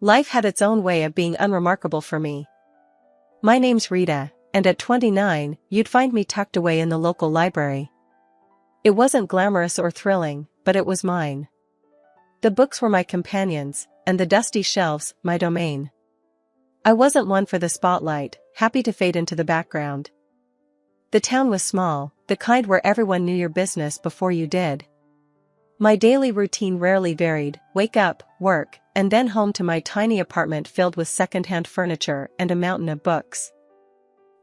Life had its own way of being unremarkable for me. My name's Rita, and at 29, you'd find me tucked away in the local library. It wasn't glamorous or thrilling, but it was mine. The books were my companions, and the dusty shelves, my domain. I wasn't one for the spotlight, happy to fade into the background. The town was small, the kind where everyone knew your business before you did. My daily routine rarely varied: wake up, work, and then home to my tiny apartment filled with second-hand furniture and a mountain of books.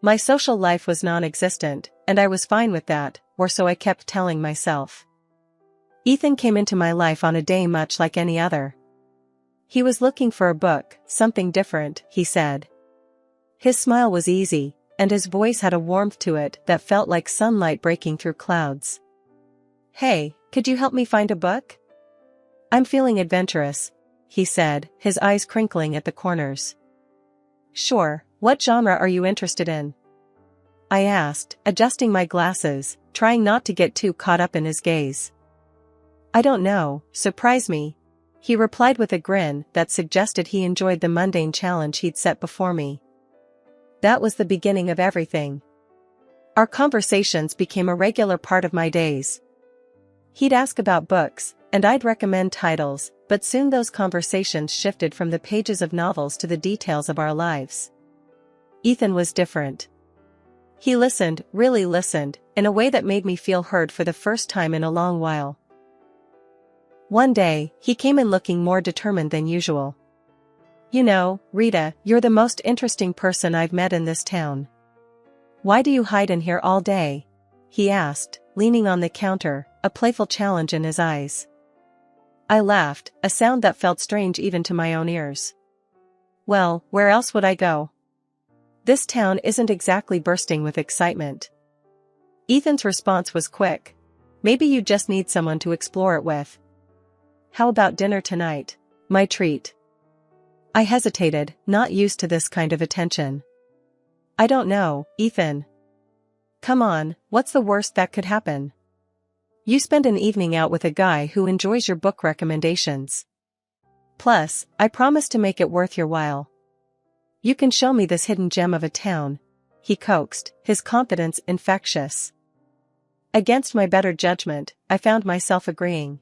My social life was non-existent, and I was fine with that, or so I kept telling myself. Ethan came into my life on a day much like any other. He was looking for a book, something different, he said. His smile was easy, and his voice had a warmth to it that felt like sunlight breaking through clouds. "Hey, could you help me find a book? I'm feeling adventurous," he said, his eyes crinkling at the corners. "Sure, what genre are you interested in?" I asked, adjusting my glasses, trying not to get too caught up in his gaze. "I don't know, surprise me," he replied with a grin that suggested he enjoyed the mundane challenge he'd set before me. That was the beginning of everything. Our conversations became a regular part of my days. He'd ask about books, and I'd recommend titles, but soon those conversations shifted from the pages of novels to the details of our lives. Ethan was different. He listened, really listened, in a way that made me feel heard for the first time in a long while. One day, he came in looking more determined than usual. "You know, Rita, you're the most interesting person I've met in this town. Why do you hide in here all day?" he asked, leaning on the counter, a playful challenge in his eyes. I laughed, a sound that felt strange even to my own ears. "Well, where else would I go? This town isn't exactly bursting with excitement." Ethan's response was quick. "Maybe you just need someone to explore it with. How about dinner tonight? My treat." I hesitated, not used to this kind of attention. "I don't know, Ethan. Come on, what's the worst that could happen? You spend an evening out with a guy who enjoys your book recommendations. Plus, I promise to make it worth your while. You can show me this hidden gem of a town," he coaxed, his confidence infectious. Against my better judgment, I found myself agreeing.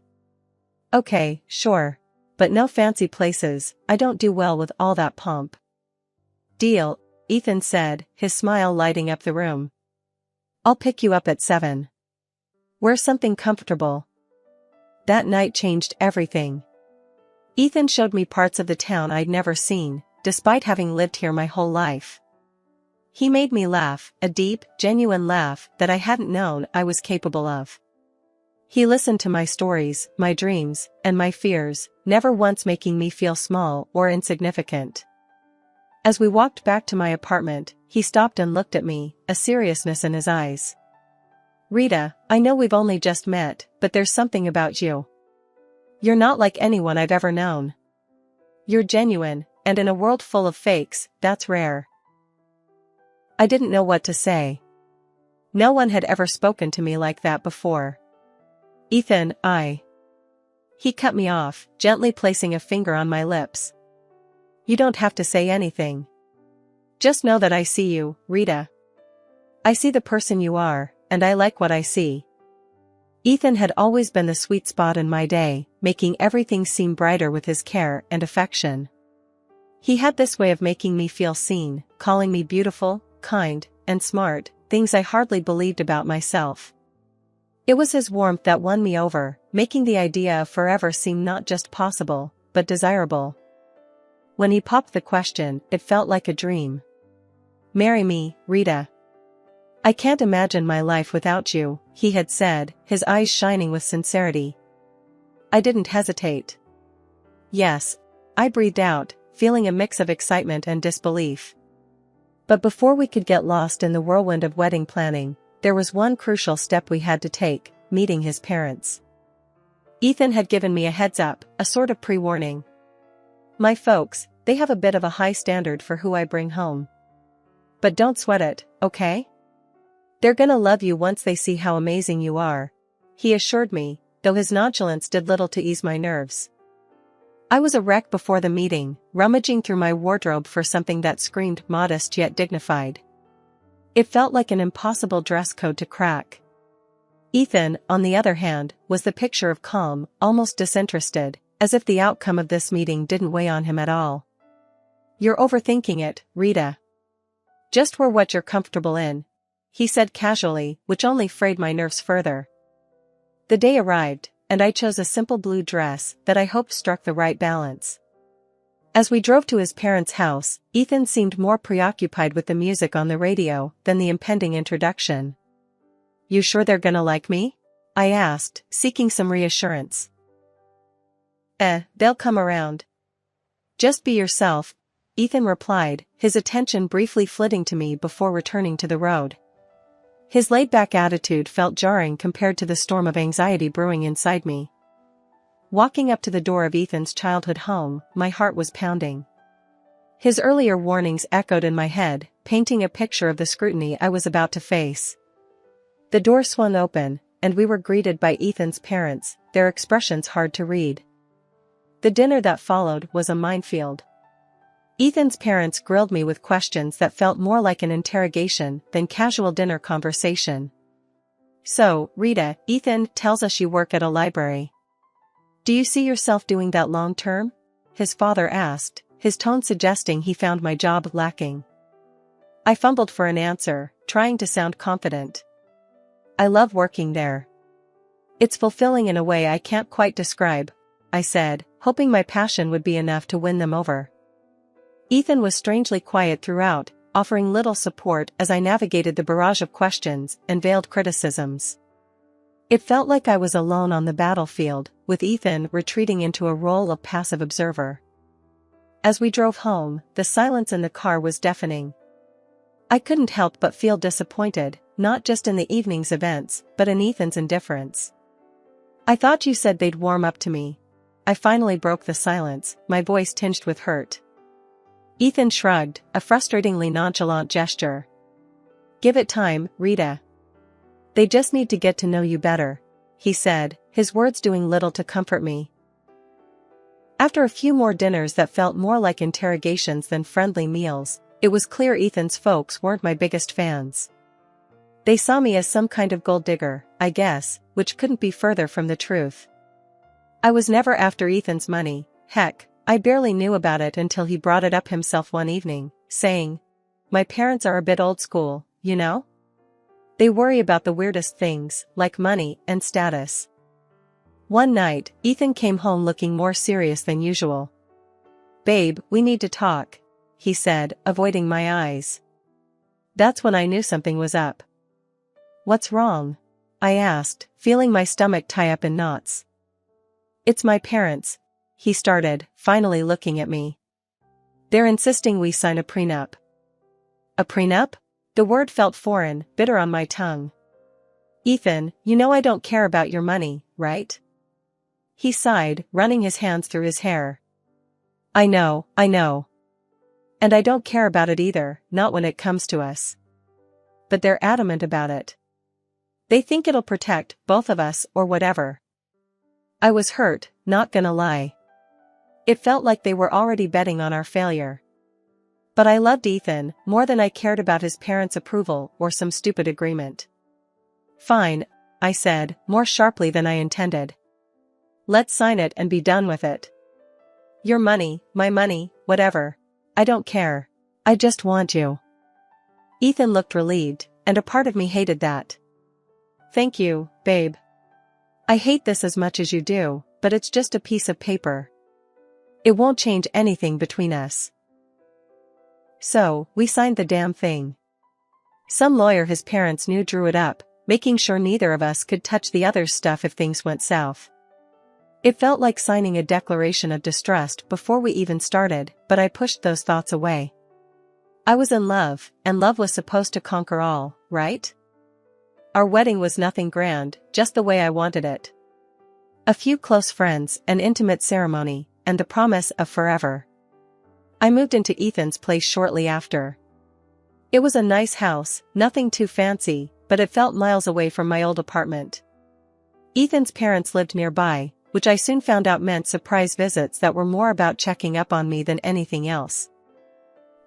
"Okay, sure. But no fancy places, I don't do well with all that pomp." "Deal," Ethan said, his smile lighting up the room. "I'll pick you up at 7. Wear something comfortable." That night changed everything. Ethan showed me parts of the town I'd never seen, despite having lived here my whole life. He made me laugh, a deep, genuine laugh that I hadn't known I was capable of. He listened to my stories, my dreams, and my fears, never once making me feel small or insignificant. As we walked back to my apartment, he stopped and looked at me, a seriousness in his eyes. "Rita, I know we've only just met, but there's something about you. You're not like anyone I've ever known. You're genuine, and in a world full of fakes, that's rare." I didn't know what to say. No one had ever spoken to me like that before. "Ethan, He cut me off, gently placing a finger on my lips. "You don't have to say anything. Just know that I see you, Rita. I see the person you are, and I like what I see." Ethan had always been the sweet spot in my day, making everything seem brighter with his care and affection. He had this way of making me feel seen, calling me beautiful, kind, and smart, things I hardly believed about myself. It was his warmth that won me over, making the idea of forever seem not just possible, but desirable. When he popped the question, it felt like a dream. "Marry me, Rita. I can't imagine my life without you," he had said, his eyes shining with sincerity. I didn't hesitate. "Yes," I breathed out, feeling a mix of excitement and disbelief. But before we could get lost in the whirlwind of wedding planning, there was one crucial step we had to take: meeting his parents. Ethan had given me a heads up, a sort of pre-warning. "My folks, they have a bit of a high standard for who I bring home. But don't sweat it, okay? They're gonna love you once they see how amazing you are," he assured me, though his nonchalance did little to ease my nerves. I was a wreck before the meeting, rummaging through my wardrobe for something that screamed modest yet dignified. It felt like an impossible dress code to crack. Ethan, on the other hand, was the picture of calm, almost disinterested, as if the outcome of this meeting didn't weigh on him at all. "You're overthinking it, Rita. Just wear what you're comfortable in," he said casually, which only frayed my nerves further. The day arrived, and I chose a simple blue dress that I hoped struck the right balance. As we drove to his parents' house, Ethan seemed more preoccupied with the music on the radio than the impending introduction. "You sure they're gonna like me?" I asked, seeking some reassurance. They'll come around. Just be yourself," Ethan replied, his attention briefly flitting to me before returning to the road. His laid-back attitude felt jarring compared to the storm of anxiety brewing inside me. Walking up to the door of Ethan's childhood home, my heart was pounding. His earlier warnings echoed in my head, painting a picture of the scrutiny I was about to face. The door swung open, and we were greeted by Ethan's parents, their expressions hard to read. The dinner that followed was a minefield. Ethan's parents grilled me with questions that felt more like an interrogation than casual dinner conversation. "So, Rita, Ethan tells us you work at a library. Do you see yourself doing that long term?" his father asked, his tone suggesting he found my job lacking. I fumbled for an answer, trying to sound confident. "I love working there. It's fulfilling in a way I can't quite describe," I said, hoping my passion would be enough to win them over. Ethan was strangely quiet throughout, offering little support as I navigated the barrage of questions and veiled criticisms. It felt like I was alone on the battlefield, with Ethan retreating into a role of passive observer. As we drove home, the silence in the car was deafening. I couldn't help but feel disappointed, not just in the evening's events, but in Ethan's indifference. "I thought you said they'd warm up to me." I finally broke the silence, my voice tinged with hurt. Ethan shrugged, a frustratingly nonchalant gesture. "Give it time, Rita. They just need to get to know you better," he said, his words doing little to comfort me. After a few more dinners that felt more like interrogations than friendly meals, it was clear Ethan's folks weren't my biggest fans. They saw me as some kind of gold digger, I guess, which couldn't be further from the truth. I was never after Ethan's money, heck, I barely knew about it until he brought it up himself one evening, saying, "My parents are a bit old school, you know? They worry about the weirdest things, like money and status." One night, Ethan came home looking more serious than usual. "Babe, we need to talk," he said, avoiding my eyes. That's when I knew something was up. "What's wrong?" I asked, feeling my stomach tie up in knots. "It's my parents," he started, finally looking at me. "They're insisting we sign a prenup." "A prenup?" The word felt foreign, bitter on my tongue. "Ethan, you know I don't care about your money, right?" He sighed, running his hands through his hair. I know. And I don't care about it either, not when it comes to us. But they're adamant about it. They think it'll protect both of us or whatever." I was hurt, not gonna lie. It felt like they were already betting on our failure. But I loved Ethan more than I cared about his parents' approval or some stupid agreement. "Fine," I said, more sharply than I intended. "Let's sign it and be done with it. Your money, my money, whatever. I don't care. I just want you." Ethan looked relieved, and a part of me hated that. "Thank you, babe. I hate this as much as you do, but it's just a piece of paper. It won't change anything between us." So, we signed the damn thing. Some lawyer his parents knew drew it up, making sure neither of us could touch the other's stuff if things went south. It felt like signing a declaration of distrust before we even started, but I pushed those thoughts away. I was in love, and love was supposed to conquer all, right? Our wedding was nothing grand, just the way I wanted it. A few close friends, an intimate ceremony, and the promise of forever. I moved into Ethan's place shortly after. It was a nice house, nothing too fancy, but it felt miles away from my old apartment. Ethan's parents lived nearby, which I soon found out meant surprise visits that were more about checking up on me than anything else.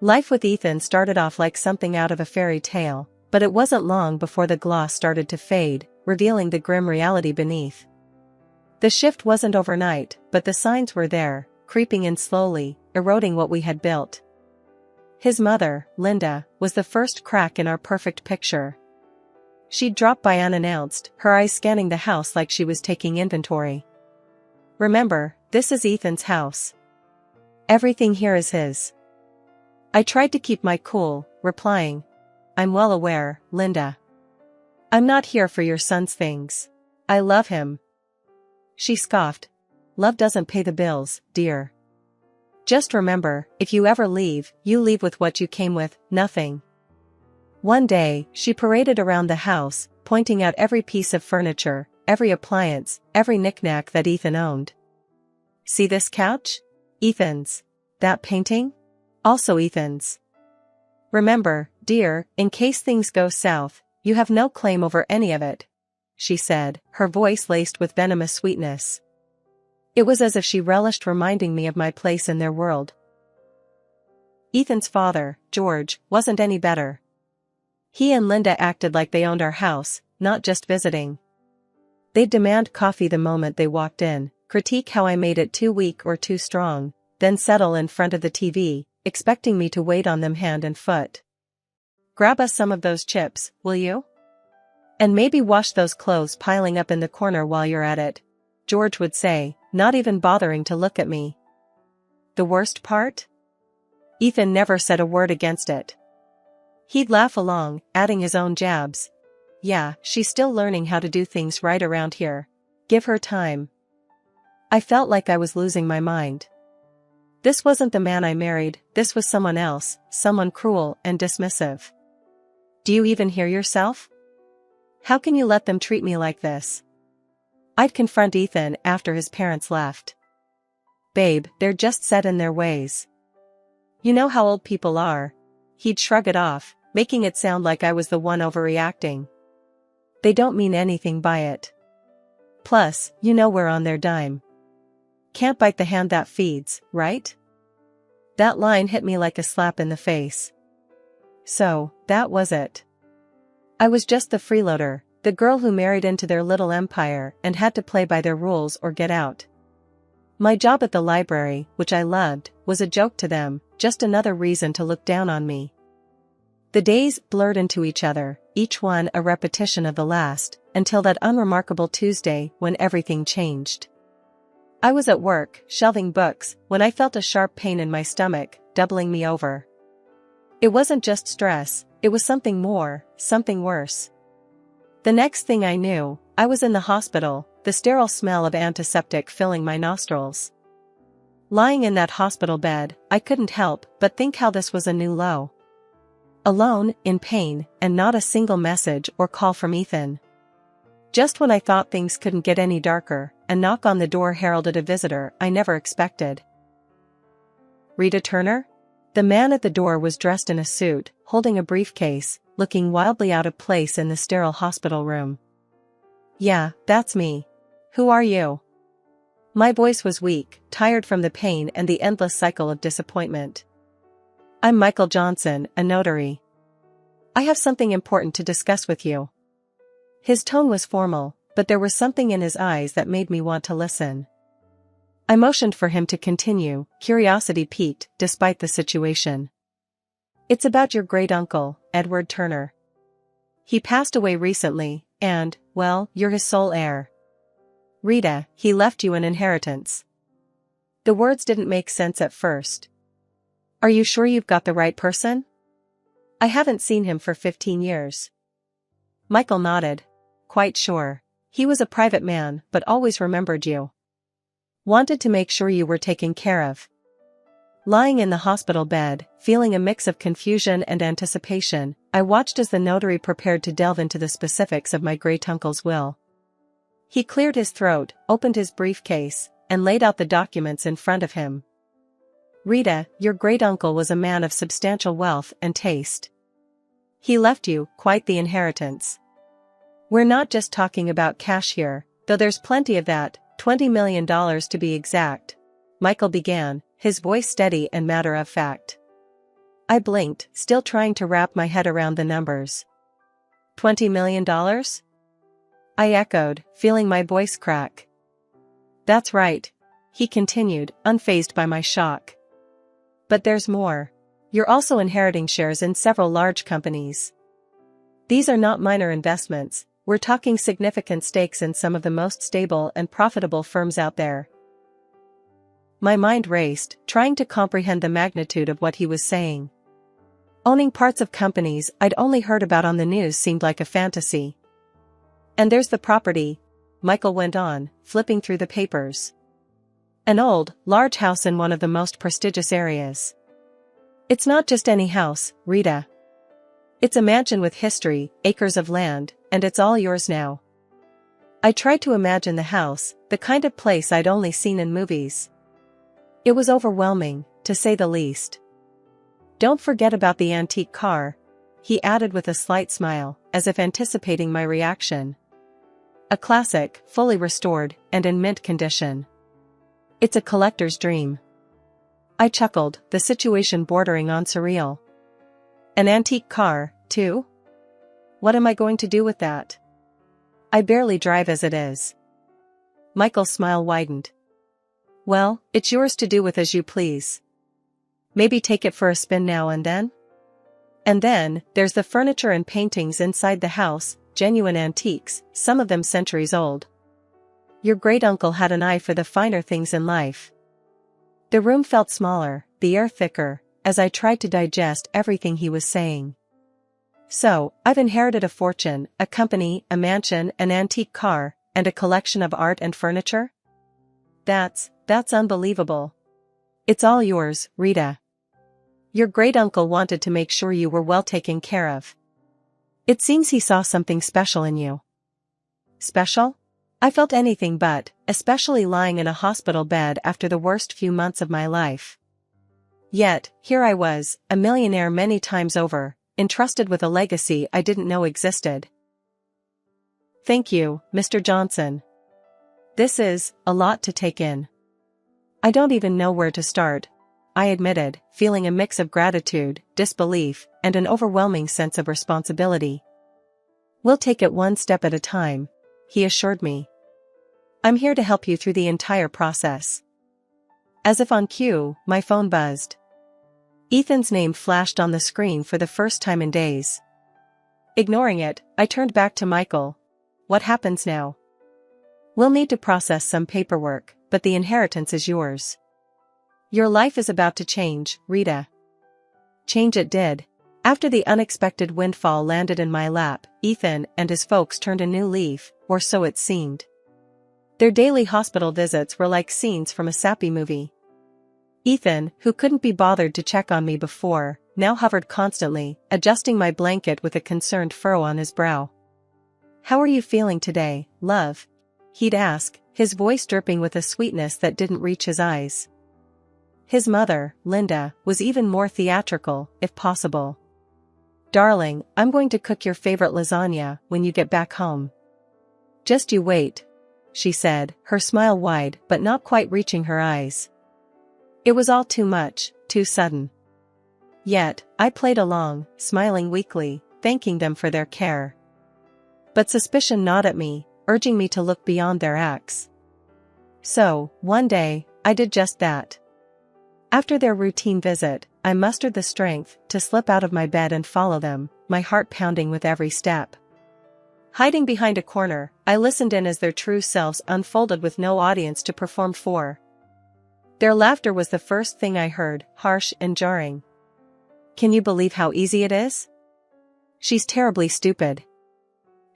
Life with Ethan started off like something out of a fairy tale, but it wasn't long before the gloss started to fade, revealing the grim reality beneath. The shift wasn't overnight, but the signs were there, creeping in slowly, eroding what we had built. His mother, Linda, was the first crack in our perfect picture. She'd drop by unannounced, her eyes scanning the house like she was taking inventory. "Remember, this is Ethan's house. Everything here is his." I tried to keep my cool, replying, "I'm well aware, Linda. I'm not here for your son's things. I love him." She scoffed. "Love doesn't pay the bills, dear. Just remember, if you ever leave, you leave with what you came with, nothing." One day, she paraded around the house, pointing out every piece of furniture, every appliance, every knickknack that Ethan owned. "See this couch? Ethan's. That painting? Also Ethan's. Remember, dear, in case things go south, you have no claim over any of it," she said, her voice laced with venomous sweetness. It was as if she relished reminding me of my place in their world. Ethan's father, George, wasn't any better. He and Linda acted like they owned our house, not just visiting. They'd demand coffee the moment they walked in, critique how I made it too weak or too strong, then settle in front of the TV, expecting me to wait on them hand and foot. "Grab us some of those chips, will you? And maybe wash those clothes piling up in the corner while you're at it," George would say, not even bothering to look at me. The worst part? Ethan never said a word against it. He'd laugh along, adding his own jabs. "Yeah, she's still learning how to do things right around here. Give her time." I felt like I was losing my mind. This wasn't the man I married, this was someone else, someone cruel and dismissive. "Do you even hear yourself? How can you let them treat me like this?" I'd confront Ethan after his parents left. "Babe, they're just set in their ways. You know how old people are." He'd shrug it off, making it sound like I was the one overreacting. "They don't mean anything by it. Plus, you know we're on their dime. Can't bite the hand that feeds, right?" That line hit me like a slap in the face. So, that was it. I was just the freeloader, the girl who married into their little empire and had to play by their rules or get out. My job at the library, which I loved, was a joke to them, just another reason to look down on me. The days blurred into each other, each one a repetition of the last, until that unremarkable Tuesday when everything changed. I was at work, shelving books, when I felt a sharp pain in my stomach, doubling me over. It wasn't just stress, it was something more, something worse. The next thing I knew, I was in the hospital, the sterile smell of antiseptic filling my nostrils. Lying in that hospital bed, I couldn't help but think how this was a new low. Alone, in pain, and not a single message or call from Ethan. Just when I thought things couldn't get any darker, a knock on the door heralded a visitor I never expected. "Rita Turner?" The man at the door was dressed in a suit, holding a briefcase, looking wildly out of place in the sterile hospital room. "Yeah, that's me. Who are you?" My voice was weak, tired from the pain and the endless cycle of disappointment. "I'm Michael Johnson, a notary. I have something important to discuss with you." His tone was formal, but there was something in his eyes that made me want to listen. I motioned for him to continue, curiosity piqued, despite the situation. "It's about your great-uncle, Edward Turner. He passed away recently, and, well, you're his sole heir. Rita, he left you an inheritance." The words didn't make sense at first. "Are you sure you've got the right person? I haven't seen him for 15 years. Michael nodded. "Quite sure. He was a private man, but always remembered you. Wanted to make sure you were taken care of." Lying in the hospital bed, feeling a mix of confusion and anticipation, I watched as the notary prepared to delve into the specifics of my great-uncle's will. He cleared his throat, opened his briefcase, and laid out the documents in front of him. "Rita, your great-uncle was a man of substantial wealth and taste. He left you quite the inheritance. We're not just talking about cash here, Though there's plenty of that, $20 million to be exact. Michael began, his voice steady and matter-of-fact. I blinked, still trying to wrap my head around the numbers. $20 million? I echoed, feeling my voice crack. That's right, he continued, unfazed by my shock. But there's more. You're also inheriting shares in several large companies. These are not minor investments, we're talking significant stakes in some of the most stable and profitable firms out there. My mind raced, trying to comprehend the magnitude of what he was saying. Owning parts of companies I'd only heard about on the news seemed like a fantasy. And there's the property, Michael went on, flipping through the papers. An old, large house in one of the most prestigious areas. It's not just any house, Rita. It's a mansion with history, acres of land, and it's all yours now. I tried to imagine the house, the kind of place I'd only seen in movies. It was overwhelming, to say the least. Don't forget about the antique car, he added with a slight smile, as if anticipating my reaction. A classic, fully restored, and in mint condition. It's a collector's dream. I chuckled, the situation bordering on surreal. An antique car, too? What am I going to do with that? I barely drive as it is. Michael's smile widened. Well, it's yours to do with as you please. Maybe take it for a spin now and then? And then, there's the furniture and paintings inside the house, genuine antiques, some of them centuries old. Your great-uncle had an eye for the finer things in life. The room felt smaller, the air thicker, as I tried to digest everything he was saying. So, I've inherited a fortune, a company, a mansion, an antique car, and a collection of art and furniture? That's unbelievable. It's all yours, Rita. Your great-uncle wanted to make sure you were well taken care of. It seems he saw something special in you. Special? I felt anything but, especially lying in a hospital bed after the worst few months of my life. Yet, here I was, a millionaire many times over, entrusted with a legacy I didn't know existed. Thank you, Mr. Johnson. This is a lot to take in. I don't even know where to start, I admitted, feeling a mix of gratitude, disbelief, and an overwhelming sense of responsibility. We'll take it one step at a time, he assured me. I'm here to help you through the entire process. As if on cue, my phone buzzed. Ethan's name flashed on the screen for the first time in days. Ignoring it, I turned back to Michael. What happens now? We'll need to process some paperwork, but the inheritance is yours. Your life is about to change, Rita. Change it did. After the unexpected windfall landed in my lap, Ethan and his folks turned a new leaf, or so it seemed. Their daily hospital visits were like scenes from a sappy movie. Ethan, who couldn't be bothered to check on me before, now hovered constantly, adjusting my blanket with a concerned furrow on his brow. How are you feeling today, love? He'd ask, his voice dripping with a sweetness that didn't reach his eyes. His mother, Linda, was even more theatrical, if possible. Darling, I'm going to cook your favorite lasagna when you get back home. Just you wait, she said, her smile wide but not quite reaching her eyes. It was all too much, too sudden. Yet, I played along, smiling weakly, thanking them for their care. But suspicion gnawed at me, urging me to look beyond their acts. So, one day, I did just that. After their routine visit, I mustered the strength to slip out of my bed and follow them, my heart pounding with every step. Hiding behind a corner, I listened in as their true selves unfolded with no audience to perform for. Their laughter was the first thing I heard, harsh and jarring. Can you believe how easy it is? She's terribly stupid.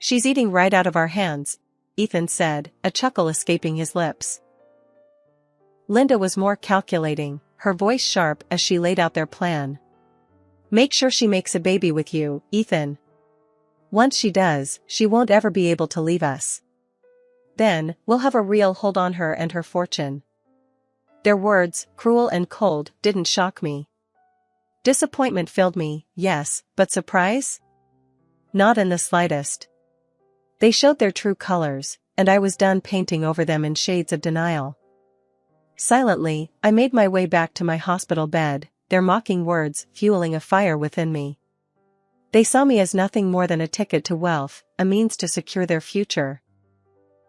She's eating right out of our hands, Ethan said, a chuckle escaping his lips. Linda was more calculating, her voice sharp as she laid out their plan. Make sure she makes a baby with you, Ethan. Once she does, she won't ever be able to leave us. Then, we'll have a real hold on her and her fortune. Their words, cruel and cold, didn't shock me. Disappointment filled me, yes, but surprise? Not in the slightest. They showed their true colors, and I was done painting over them in shades of denial. Silently, I made my way back to my hospital bed, their mocking words fueling a fire within me. They saw me as nothing more than a ticket to wealth, a means to secure their future.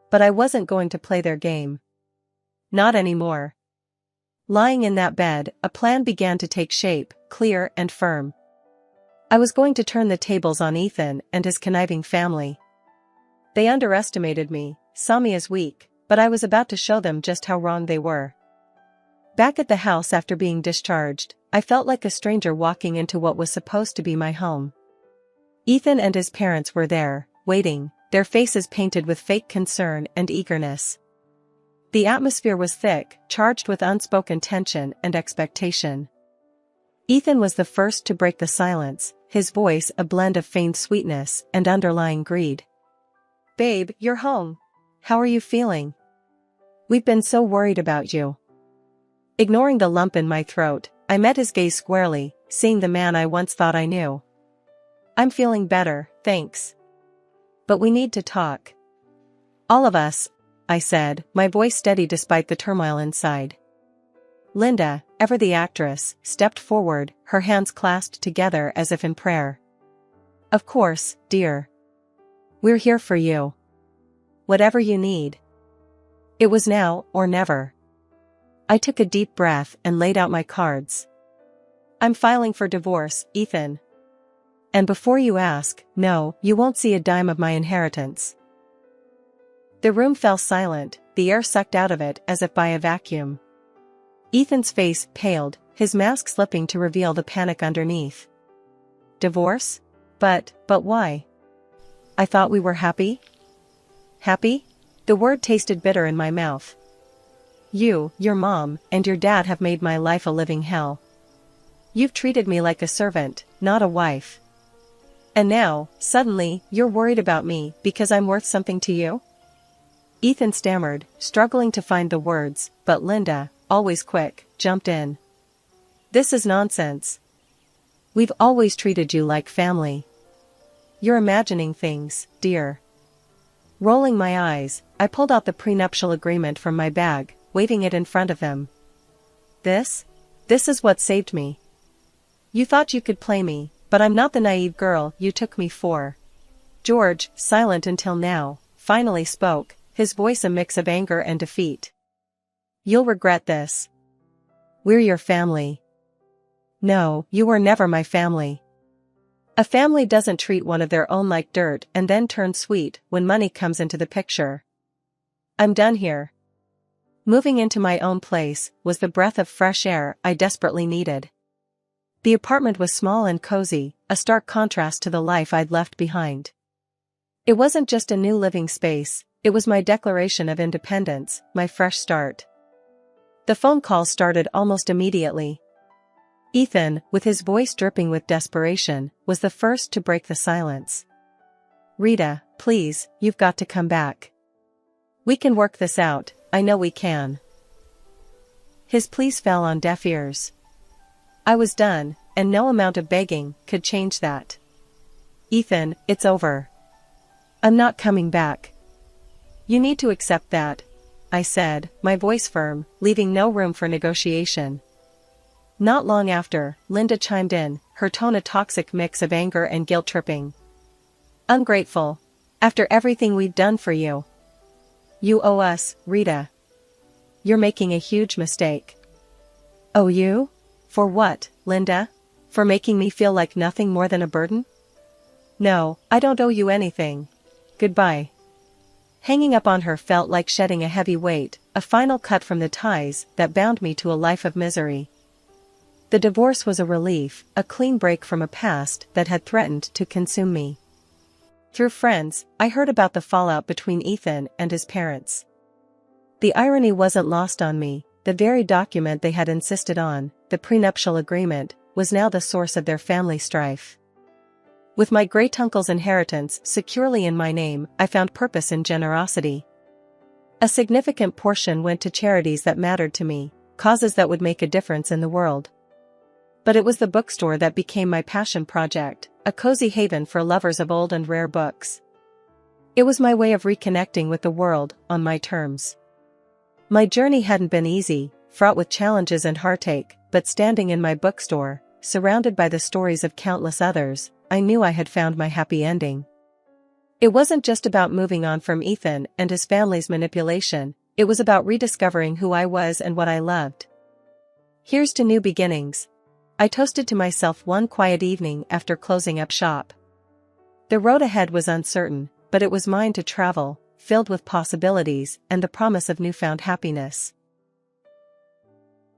But I wasn't going to play their game. Not anymore. Lying in that bed, a plan began to take shape, clear and firm. I was going to turn the tables on Ethan and his conniving family. They underestimated me, saw me as weak, but I was about to show them just how wrong they were. Back at the house after being discharged, I felt like a stranger walking into what was supposed to be my home. Ethan and his parents were there, waiting, their faces painted with fake concern and eagerness. The atmosphere was thick, charged with unspoken tension and expectation. Ethan was the first to break the silence, his voice a blend of feigned sweetness and underlying greed. "Babe, you're home. How are you feeling? We've been so worried about you." Ignoring the lump in my throat, I met his gaze squarely, seeing the man I once thought I knew. "I'm feeling better, thanks. But we need to talk." "All of us," I said, my voice steady despite the turmoil inside. Linda, ever the actress, stepped forward, her hands clasped together as if in prayer. "Of course, dear. We're here for you. Whatever you need." It was now or never. I took a deep breath and laid out my cards. "I'm filing for divorce, Ethan. And before you ask, no, you won't see a dime of my inheritance." The room fell silent, the air sucked out of it as if by a vacuum. Ethan's face paled, his mask slipping to reveal the panic underneath. "Divorce? But why? I thought we were happy?" "Happy?" The word tasted bitter in my mouth. "You, your mom, and your dad have made my life a living hell. You've treated me like a servant, not a wife. And now, suddenly, you're worried about me because I'm worth something to you?" Ethan stammered, struggling to find the words, but Linda, always quick, jumped in. "This is nonsense. We've always treated you like family. You're imagining things, dear." Rolling my eyes, I pulled out the prenuptial agreement from my bag, waving it in front of him. This is what saved me. You thought you could play me, but I'm not the naive girl you took me for." George, silent until now, finally spoke, his voice a mix of anger and defeat. "You'll regret this. We're your family." "No, you were never my family. A family doesn't treat one of their own like dirt and then turn sweet when money comes into the picture. I'm done here." Moving into my own place was the breath of fresh air I desperately needed. The apartment was small and cozy, a stark contrast to the life I'd left behind. It wasn't just a new living space, it was my declaration of independence, my fresh start. The phone call started almost immediately. Ethan, with his voice dripping with desperation, was the first to break the silence. "Rita, please, you've got to come back. We can work this out, I know we can." His pleas fell on deaf ears. I was done, and no amount of begging could change that. "Ethan, it's over. I'm not coming back. You need to accept that," I said, my voice firm, leaving no room for negotiation. Not long after, Linda chimed in, her tone a toxic mix of anger and guilt-tripping. "Ungrateful. After everything we've done for you. You owe us, Rita. You're making a huge mistake." "Owe you? For what, Linda? For making me feel like nothing more than a burden?" "No, I don't owe you anything. Goodbye." Hanging up on her felt like shedding a heavy weight, a final cut from the ties that bound me to a life of misery. The divorce was a relief, a clean break from a past that had threatened to consume me. Through friends, I heard about the fallout between Ethan and his parents. The irony wasn't lost on me. The very document they had insisted on, the prenuptial agreement, was now the source of their family strife. With my great-uncle's inheritance securely in my name, I found purpose in generosity. A significant portion went to charities that mattered to me, causes that would make a difference in the world. But it was the bookstore that became my passion project, a cozy haven for lovers of old and rare books. It was my way of reconnecting with the world on my terms. My journey hadn't been easy, fraught with challenges and heartache, but standing in my bookstore, surrounded by the stories of countless others, I knew I had found my happy ending. It wasn't just about moving on from Ethan and his family's manipulation, it was about rediscovering who I was and what I loved. Here's to new beginnings, I toasted to myself one quiet evening after closing up shop. The road ahead was uncertain, but it was mine to travel, filled with possibilities and the promise of newfound happiness.